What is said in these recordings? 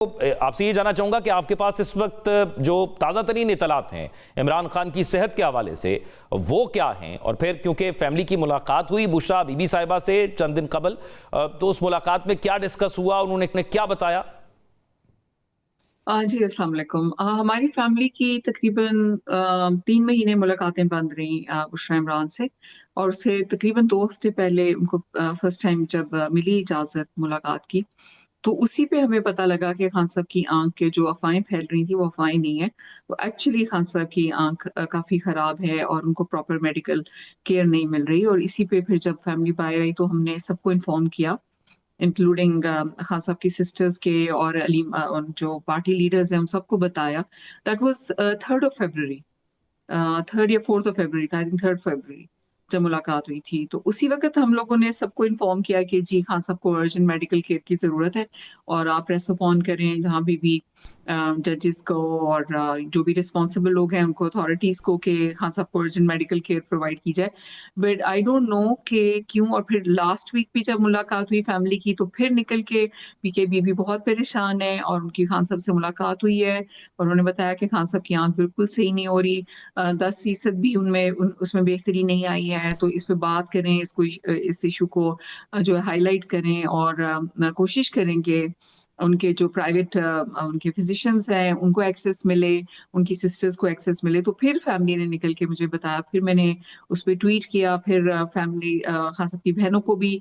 आपसे ये जानना चाहूंगा कि आपके पास इस वक्त जो ताज़ा तरीन इतलात हैं इमरान खान की सेहत के हवाले से वो क्या हैं, और फिर क्योंकि फैमिली की मुलाकात हुई बुशरा बीबी साहिबा से चंद दिन कबल, तो उस मुलाकात में क्या डिस्कस हुआ, उन्होंने क्या बताया? जी, अस्सलाम वालेकुम। हमारी फैमिली की तकरीबन 3 महीने मुलाकातें बंद रहीं बुशरा इमरान से, और उससे तकरीबन 2 हफ्ते पहले उनको फर्स्ट टाइम जब मिली इजाज़त मुलाकात की, तो उसी पे हमें पता लगा कि खान साहब की आँख के जो अफ़वाहें फैल रही थी, वो अफ़वाहें नहीं है। तो एक्चुअली खान साहब की आँख काफ़ी ख़राब है और उनको प्रॉपर मेडिकल केयर नहीं मिल रही, और इसी पे फिर जब फैमिली बाहर आई तो हमने सबको इन्फॉर्म किया, इंक्लूडिंग खान साहब की सिस्टर्स के और जो पार्टी लीडर्स हैं उन सबको बताया। That was 3rd of February, 3rd या 4th ऑफ फ़रवरी था, आई थिंक 3rd फ़रवरी जब मुलाकात हुई थी। तो उसी वक़्त हम लोगों ने सबको इन्फॉर्म किया कि जी, खान साहब को अर्जेंट मेडिकल केयर की ज़रूरत है, और आप रेस्ट अपॉन करें जहाँ भी जजेस को और जो भी रिस्पॉन्सिबल लोग हैं उनको, अथॉरिटीज़ को, कि खान साहब को अर्जेंट मेडिकल केयर प्रोवाइड की जाए। बट आई डोंट नो कि क्यों, और फिर लास्ट वीक भी जब मुलाकात हुई फैमिली की, तो फिर निकल के पीके बीबी बहुत परेशान है और उनकी खान साहब से मुलाकात हुई है, और उन्होंने बताया कि खान साहब की आँख बिल्कुल सही नहीं हो रही, 10% भी उसमें बेहतरी नहीं आई है। तो इस पे बात करें, इस इश्यू को जो है हाइलाइट करें, और कोशिश करें कि उनके जो प्राइवेट उनके फिजिशियंस हैं उनको एक्सेस मिले, उनकी सिस्टर्स को एक्सेस मिले। तो फिर फैमिली ने निकल के मुझे बताया, फिर मैंने उस पे ट्वीट किया, फिर फैमिली खान साहब की बहनों को भी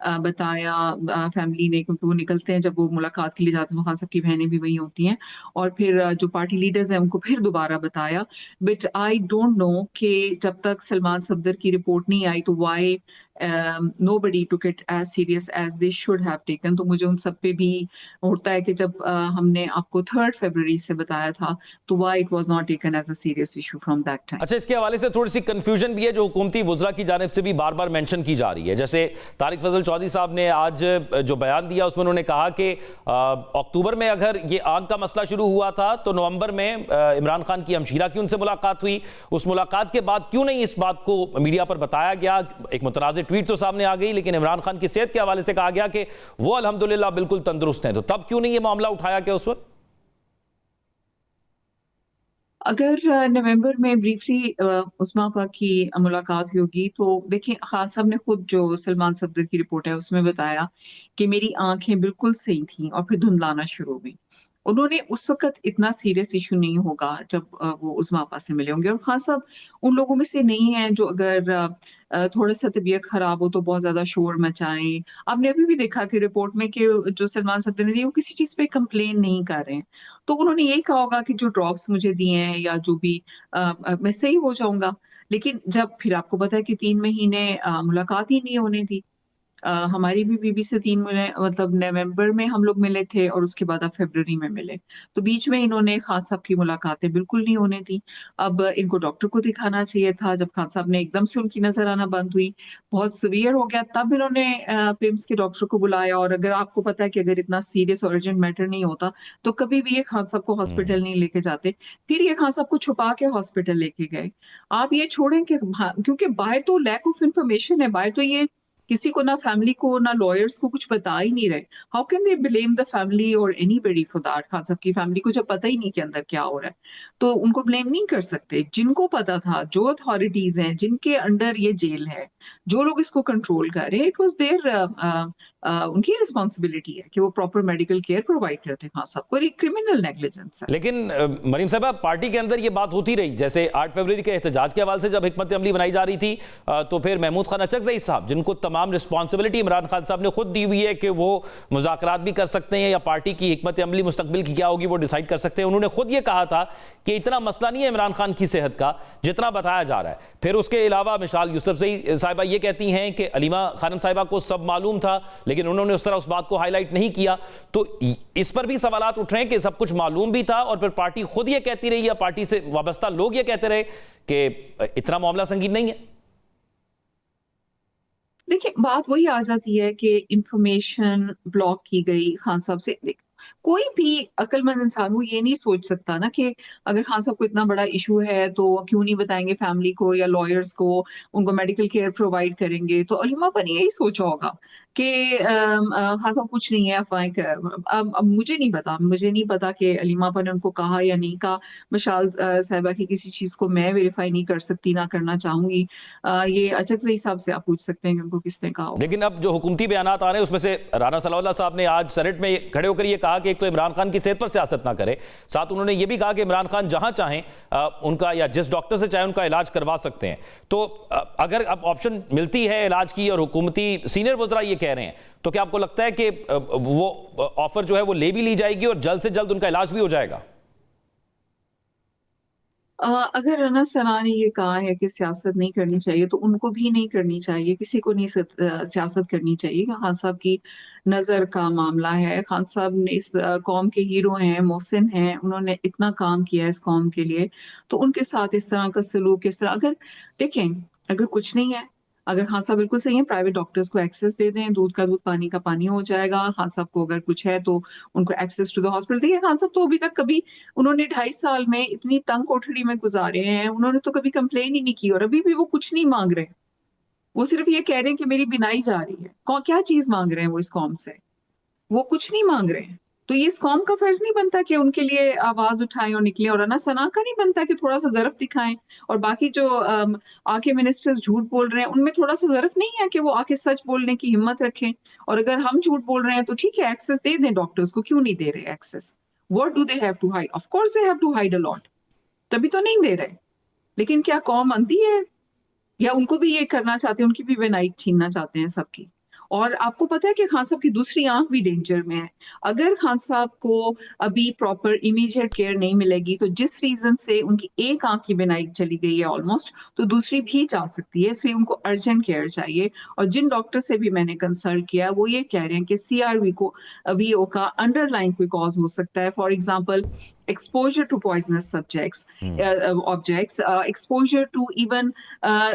बताया फैमिली ने, क्योंकि वो निकलते हैं जब वो मुलाकात के लिए जाते हैं तो खान साहब की बहनें भी वहीं होती हैं, और फिर जो पार्टी लीडर्स हैं उनको फिर दोबारा बताया। बट आई डोंट नो कि जब तक सलमान सफदर की रिपोर्ट नहीं आई तो why nobody took it as serious as they should have taken. तो मुझे उन सब पे भी होता है कि जब हमने आपको 3rd फरवरी से बताया था, तो why it was not taken as a serious issue from that time. अच्छा, इसके हवाले से थोड़ी सी कंफ्यूजन भी है जो हुकूमती वुज़रा की जानिब से भी बार बार मेंशन की जा रही है। जैसे तारिक फजल चौधरी साहब ने आज जो बयान दिया उसमें उन्होंने कहा कि अक्टूबर में अगर ये आग का मसला शुरू हुआ था तो नवंबर में इमरान खान की हमशीरा की उनसे मुलाकात हुई, उस मुलाकात के बाद क्यों नहीं इस बात को मीडिया पर बताया गया। एक मुतनाज़ ट्वीट तो सामने आ गई, लेकिन इमरान खान की सेहत के हवाले से कहा गया कि वो अल्हम्दुलिल्लाह बिल्कुल तंदुरुस्त हैं, तो तब क्यों नहीं ये मामला उठाया गया उस वक्त? अगर नवंबर में ब्रीफली उस्मा आपा की मुलाकात हुई होगी, तो देखिए खान साहब ने खुद जो सलमान सफदर की रिपोर्ट है उसमें बताया कि मेरी आंखें बिल्कुल सही थीं और फिर धुंधलाना शुरू हो गई। उन्होंने उस वक़्त इतना सीरियस इश्यू नहीं होगा जब वो उस्मा आपा से मिले होंगे, और खान साहब उन लोगों में से नहीं हैं जो अगर थोड़ा-सा तबीयत ख़राब हो तो बहुत ज़्यादा शोर मचाएँ। आपने अभी भी देखा कि रिपोर्ट में कि जो सलमान सफदर ने दी वो किसी चीज़ पे कंप्लेन नहीं कर रहे हैं। तो उन्होंने यही कहा होगा कि जो ड्रॉप्स मुझे दिए हैं या जो भी मैं सही हो जाऊँगा। लेकिन जब फिर आपको पता है कि 3 महीने मुलाकात ही नहीं होने दी। हमारी भी बीबी से 3 महीने मतलब नवंबर में हम लोग मिले थे, और उसके बाद अब फरवरी में मिले। तो बीच में इन्होंने खान साहब की मुलाकातें बिल्कुल नहीं होने दी। अब इनको डॉक्टर को दिखाना चाहिए था, जब खान साहब ने एकदम से उनकी नज़र आना बंद हुई, बहुत सीवियर हो गया, तब इन्होंने पिम्स के डॉक्टर को बुलाया, और अगर आपको पता है कि अगर इतना सीरियस और अर्जेंट मैटर नहीं होता, तो कभी भी ये खान साहब को हॉस्पिटल नहीं लेके जाते। फिर ये खान साहब को छुपा के हॉस्पिटल लेके गए। आप ये छोड़ें कि क्योंकि बाहर तो लैक ऑफ इन्फॉर्मेशन है, बाहर तो ये किसी को, ना फैमिली को ना लॉयर्स को कुछ बता ही नहीं रहे। How can they blame the family और एनीबॉडी फॉर दैट? खान साहब की फैमिली को जब पता ही नहीं कि अंदर क्या हो रहा है, तो उनको ब्लेम नहीं कर सकते। जिनको पता था, जो अथॉरिटीज़ हैं, जिनके अंडर ये जेल है, जो लोग इसको कंट्रोल कर रहे हैं, इट वाज़ देयर उनकी रिस्पॉन्सिबिलिटी है कि वो प्रॉपर मेडिकल केयर प्रोवाइड करते खान साहब को, और ये क्रिमिनल नेग्लिजेंस है। लेकिन मरीम साहबा, पार्टी के अंदर ये बात होती रही, जैसे 8 फरवरी के एहतजाज के हवाले से जब हिकमत अमली बनाई जा रही थी, तो फिर महमूद खान अचकज़ई साहब, जिनको तमाम रिस्पॉन्सिबिलिटी इमरान खान साहब ने खुद दी हुई है कि वो मुज़ाकरात भी कर सकते हैं या पार्टी की हिकमत अमली मुस्तकबिल की क्या होगी वो डिसाइड कर सकते हैं, उन्होंने खुद ये कहा था कि इतना मसला नहीं है इमरान खान की सेहत का जितना बताया जा रहा है। फिर उसके अलावा मिसाल यूसुफजई साहिबा ये कहती हैं कि अलीमा खानम साहिबा को सब मालूम था, लेकिन उन्होंने उस तरह उस बात को हाईलाइट नहीं किया। तो इस पर भी सवालात उठ रहे हैं कि सब कुछ मालूम भी था और फिर पार्टी खुद ये कहती रही या पार्टी से वाबस्ता लोग ये कहते रहे कि इतना मामला संगीन नहीं है। देखिए, बात वही आ जाती है कि इंफॉर्मेशन ब्लॉक की गई खान साहब से। कोई भी अक्लमंद इंसान वो ये नहीं सोच सकता ना कि अगर खान साहब को इतना बड़ा इशू है तो क्यों नहीं बताएंगे फैमिली को या लॉयर्स को, उनको मेडिकल केयर प्रोवाइड करेंगे। तो अलीमा पर यही सोचा होगा कि हाँ सब कुछ नहीं है, अफवाहें अब मुझे नहीं पता कि अलीमा आपा ने उनको कहा या नहीं कहा। मशाल साहिबा की किसी चीज़ को मैं वेरीफाई नहीं कर सकती, ना करना चाहूंगी। ये अचकज़ई साहब से आप पूछ सकते हैं कि उनको किसने कहा होगा। लेकिन अब जो हुकूमती बयानात आ रहे हैं उसमें से राना सलाउल्लाह साहब ने आज सेनेट में खड़े होकर ये कहा कि एक तो इमरान खान की सेहत पर सियासत ना करे, साथ उन्होंने ये भी कहा कि इमरान खान जहां चाहें उनका या जिस डॉक्टर से चाहे उनका इलाज करवा सकते हैं। तो अगर अब ऑप्शन मिलती है इलाज की और हुकूमती सीनियर वज़रा ये कह रहे हैं, तो क्या आपको लगता है कि वो ऑफर जो है वो ले भी ली जाएगी और जल्द से जल्द उनका इलाज भी हो जाएगा? अगर रना सना ने ये कहा है कि सियासत नहीं करनी चाहिए, तो उनको भी नहीं करनी चाहिए, किसी को नहीं सियासत करनी चाहिए। खान साहब की नज़र का मामला है। खान साहब ने इस कौम के हीरो हैं, मोहसिन हैं, उन्होंने इतना काम किया है इस कौम के लिए, तो उनके साथ इस तरह का सलूक, इस तरह अगर देखें, अगर कुछ नहीं है, अगर खान साहब बिल्कुल सही है, प्राइवेट डॉक्टर्स को एक्सेस दे दें, दूध का दूध पानी का पानी हो जाएगा। खान साहब को अगर कुछ है तो उनको एक्सेस टू द हॉस्पिटल। देखिए खान साहब तो अभी तक कभी, उन्होंने 2.5 साल में इतनी तंग कोठरी में गुजारे हैं, उन्होंने तो कभी कंप्लेन ही नहीं की, और अभी भी वो कुछ नहीं मांग रहे। वो सिर्फ ये कह रहे हैं कि मेरी बिनाई जा रही है। क्या चीज मांग रहे हैं वो इस कौम से? वो कुछ नहीं मांग रहे हैं। तो ये इस कौम का फर्ज नहीं बनता कि उनके लिए आवाज उठाएं और निकले, और ना सना का नहीं बनता कि थोड़ा सा ज़र्फ दिखाएं। और बाकी जो आके मिनिस्टर्स झूठ बोल रहे हैं, उनमें थोड़ा सा ज़र्फ नहीं है कि वो आके सच बोलने की हिम्मत रखें। और अगर हम झूठ बोल रहे हैं तो ठीक है, एक्सेस दे दें डॉक्टर्स को, क्यों नहीं दे रहे access? What do they have to hide? Of course they have to hide a lot, तभी तो नहीं दे रहे। लेकिन क्या कौम अंधी है, या उनको भी ये करना चाहते हैं, उनकी भी बेनाई छीनना चाहते हैं सबकी? और आपको पता है कि खान साहब की दूसरी आंख भी डेंजर में है। अगर खान साहब को अभी प्रॉपर इमीडिएट केयर नहीं मिलेगी, तो जिस रीजन से उनकी एक आंख की बिनाई चली गई है ऑलमोस्ट, तो दूसरी भी जा सकती है, इसलिए उनको अर्जेंट केयर चाहिए। और जिन डॉक्टर से भी मैंने कंसल्ट किया, वो ये कह रहे हैं कि सीआरवी को वीओ का अंडरलाइन कोई कॉज हो सकता है। For example, exposure to poisonous objects, exposure to even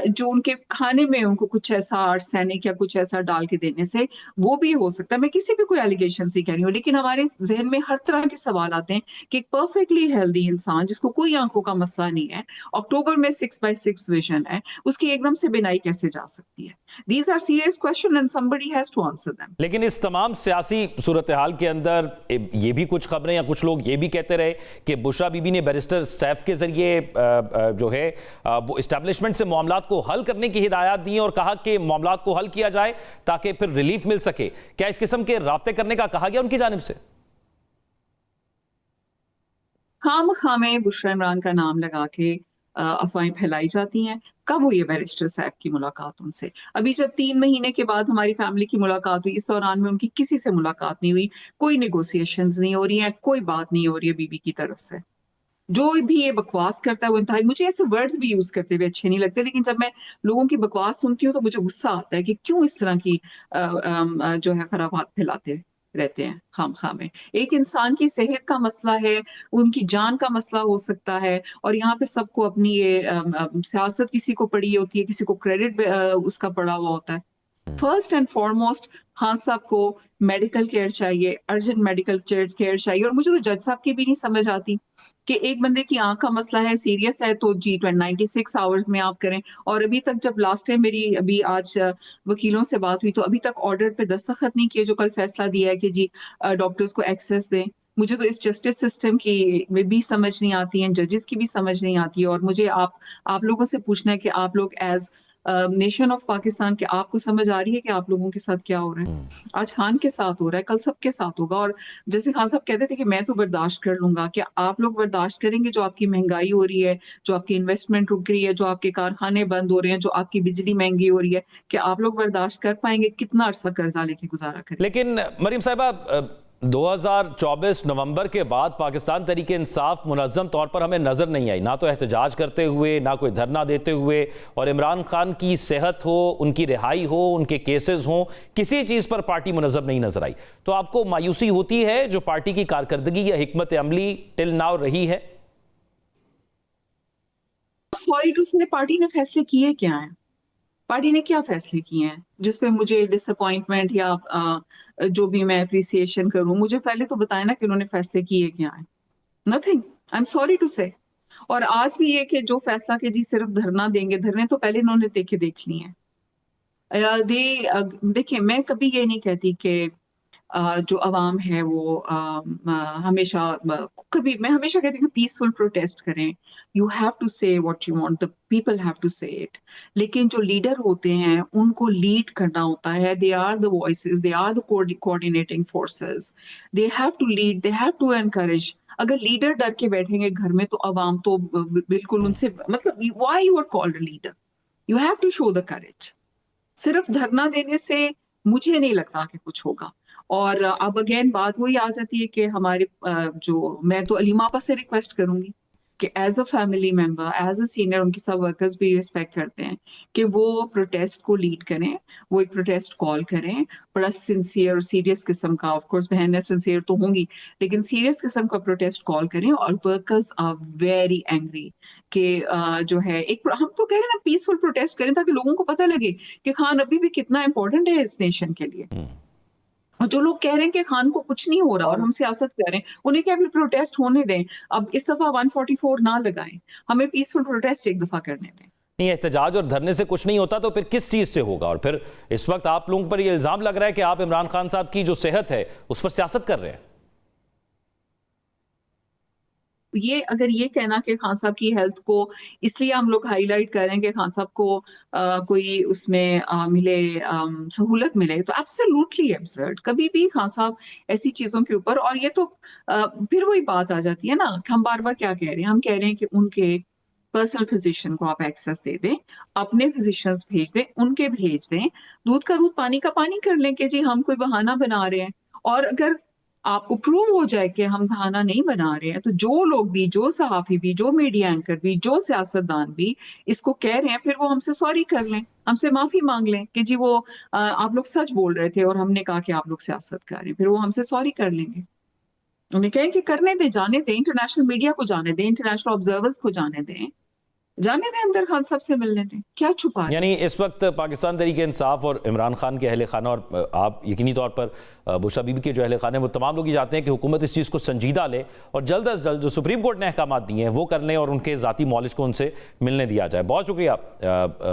जो उनके खाने में उनको कुछ ऐसा आर्सेनिक या कुछ ऐसा डाल के देने से वो भी हो सकता है। मैं किसी भी कोई एलिगेशन से कह रही हूँ, लेकिन हमारे जहन में हर तरह के सवाल आते हैं कि एक परफेक्टली हेल्दी इंसान जिसको कोई आंखों का मसला नहीं है, अक्टूबर में 6/6 विजन है, उसकी एकदम से बिनाई कैसे जा सकती है? These are serious question and somebody has to answer them. लेकिन इस तमाम सियासी सूरत हाल के अंदर ये भी कुछ खबरें या कुछ लोग ये भी कहते रहे कि बुशरा बीबी ने बैरिस्टर सैफ के जरिए जो है वो इस्टेब्लिशमेंट से मामलात को हल करने की हिदायत दी और कहा कि मामलात को हल किया जाए ताकि फिर रिलीफ मिल सके। क्या इस किस्म के राब्ते करने का कहा गया उनकी जानिब से? खामे बुशरा इमरान का नाम लगा के अफवाहें फैलाई जाती हैं। कब हुई है बैरिस्टर साहब की मुलाकात उनसे? अभी जब 3 महीने के बाद हमारी फैमिली की मुलाकात हुई, इस दौरान में उनकी किसी से मुलाकात नहीं हुई, कोई निगोशिएशंस नहीं हो रही हैं, कोई बात नहीं हो रही है बीबी की तरफ से। जो भी ये बकवास करता है वो इंतहाई, मुझे ऐसे वर्ड्स भी यूज करते हुए अच्छे नहीं लगते, लेकिन जब मैं लोगों की बकवास सुनती हूँ तो मुझे गुस्सा आता है कि क्यों इस तरह की जो है खराबात फैलाते रहते हैं खामखा में। एक इंसान की सेहत का मसला है, उनकी जान का मसला हो सकता है, और यहाँ पे सबको अपनी ये सियासत किसी को पड़ी होती है, किसी को क्रेडिट उसका पड़ा हुआ होता है। फर्स्ट एंड फॉरमोस्ट खान साहब को मेडिकल केयर चाहिए, अर्जेंट मेडिकल केयर चाहिए। और मुझे तो जज साहब की भी नहीं समझ आती कि एक बंदे की आंख का मसला है, सीरियस है, तो जी 96 आवर्स में आप करें। और अभी तक, जब लास्ट टाइम मेरी अभी आज वकीलों से बात हुई, तो अभी तक ऑर्डर पे दस्तखत नहीं किए जो कल फैसला दिया है कि जी डॉक्टर्स को एक्सेस दें। मुझे तो इस जस्टिस सिस्टम की में भी समझ नहीं आती है, जजेस की भी समझ नहीं आती है। और मुझे आप लोगों से पूछना है कि आप लोग एज नेशन ऑफ पाकिस्तान के, आपको समझ आ रही है कि आप लोगों के साथ क्या हो रहा है? आज खान के साथ हो रहा है, कल सबके साथ होगा। और जैसे खान साहब कहते थे कि मैं तो बर्दाश्त कर लूंगा, क्या आप लोग बर्दाश्त करेंगे? जो आपकी महंगाई हो रही है, जो आपकी इन्वेस्टमेंट रुक रही है, जो आपके कारखाने बंद हो रहे हैं, जो आपकी बिजली महंगी हो रही है, क्या आप लोग बर्दाश्त कर पाएंगे? कितना अरसा कर्जा लेके गुजारा करें? लेकिन मरीम साहिबा, 2024 नवंबर के बाद पाकिस्तान तहरीक इंसाफ मुनज़्ज़म तौर पर हमें नज़र नहीं आई, ना तो एहतजाज करते हुए, ना कोई धरना देते हुए। और इमरान खान की सेहत हो, उनकी रिहाई हो, उनके केसेस हों, किसी चीज़ पर पार्टी मुनज़्ज़म नहीं नजर आई। तो आपको मायूसी होती है जो पार्टी की कारकर्दगी या हिकमत अमली टिल नाउ रही है? सॉरी टू से, पार्टी ने फैसले किए क्या हैं? पार्टी ने क्या फैसले किए हैं जिसपे मुझे डिसअपॉइंटमेंट या जो भी मैं अप्रिसिएशन करूं? मुझे पहले तो बताया ना कि उन्होंने फैसले किए क्या हैं। Nothing, I am sorry to say. और आज भी ये कि जो फैसला के जी सिर्फ धरना देंगे, धरने तो पहले इन्होंने देख ली हैं। देखिए, मैं कभी ये नहीं कहती कि जो अवाम है वो हमेशा कभी मैं हमेशा कहती हूँ पीसफुल प्रोटेस्ट करें। You have to say what you want, the people have to say it. लेकिन जो लीडर होते हैं उनको लीड करना होता है। They are the voices, they are the coordinating forces. They have to lead, they have to encourage. अगर leader डर के बैठेंगे घर में तो अवाम तो बिल्कुल उनसे मतलब why you are called a leader? You have to show the courage. सिर्फ धरना देने से मुझे नहीं लगता कि कुछ होगा। और अब अगेन बात वही आ जाती है कि हमारे जो मैं तो अलीमा आपा से रिक्वेस्ट करूंगी कि as a family member, as a senior, उनके सब वर्कर्स भी रिस्पेक्ट करते हैं कि वो प्रोटेस्ट को लीड करें, वो एक प्रोटेस्ट कॉल करें, बड़ा सिंसियर और सीरियस किस्म का। ऑफ कोर्स बहनें सिंसियर तो होंगी, लेकिन सीरियस किस्म का प्रोटेस्ट कॉल करें। और वर्कर्स आर वेरी एंग्री कि जो है एक हम तो कह रहे हैं ना पीसफुल प्रोटेस्ट करें ताकि लोगों को पता लगे कि खान अभी भी कितना इंपॉर्टेंट है इस नेशन के लिए। और जो लोग कह रहे हैं कि खान को कुछ नहीं हो रहा और हम सियासत कर रहे हैं, उन्हें क्या प्रोटेस्ट होने दें। अब इस दफा 144 ना लगाएं, हमें पीसफुल प्रोटेस्ट एक दफा करने दें। नहीं, एहतजाज और धरने से कुछ नहीं होता तो फिर किस चीज से होगा? और फिर इस वक्त आप लोगों पर यह इल्जाम लग रहा है कि आप इमरान खान साहब की जो सेहत है उस पर सियासत कर रहे हैं। ये अगर ये कहना कि खान साहब की हेल्थ को इसलिए हम लोग हाईलाइट कर रहे हैं कि खान साहब को कोई उसमें मिले सहूलत मिले, तो एब्सोल्युटली एब्सर्ड। कभी भी खान साहब ऐसी चीजों के ऊपर, और ये तो फिर वही बात आ जाती है ना, हम बार बार क्या कह रहे हैं, हम कह रहे हैं कि उनके पर्सनल फिजिशियन को आप एक्सेस दे दें, अपने फिजिशियंस भेज दें, उनके भेज दें, दूध का दूध पानी का पानी कर लें कि जी हम कोई बहाना बना रहे हैं। और अगर आपको प्रूव हो जाए कि हम बहाना नहीं बना रहे हैं, तो जो लोग भी, जो सहाफी भी, जो मीडिया एंकर भी, जो सियासतदान भी इसको कह रहे हैं, फिर वो हमसे सॉरी कर लें, हमसे माफी मांग लें कि जी वो आप लोग सच बोल रहे थे और हमने कहा कि आप लोग सियासत कर रहे हैं। फिर वो हमसे सॉरी कर लेंगे। उन्हें कहें कि करने दें, जाने दें, इंटरनेशनल मीडिया को जाने दें, इंटरनेशनल ऑब्जर्वर्स को जाने दें, जाने दें, अंदर खान साहब से मिलने दें, क्या छुपा रहे हैं? यानी इस वक्त पाकिस्तान तहरीक इंसाफ और इमरान खान के अहल खाना और आप यकीनी तौर पर बुशरा बीबी के जो अहल खाना है वो तमाम लोग ये चाहते हैं कि हुकूमत इस चीज़ को संजीदा ले और जल्द अज जल्द जो सुप्रीम कोर्ट ने अहकाम दिए हैं वो कर लें और उनके ज़ाती मौलिज को उनसे मिलने दिया जाए। बहुत शुक्रिया।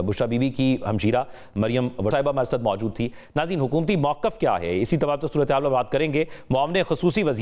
बुशरा बीबी की हमशीरा मरियम साहिबा हमारे साथ मौजूद थी। नाज़रीन, हुकूमती मौक़िफ़ क्या है, इसी तबादला सूरत हाल पर बात करेंगे। मुआवने ख़ुसूसी वज़ीर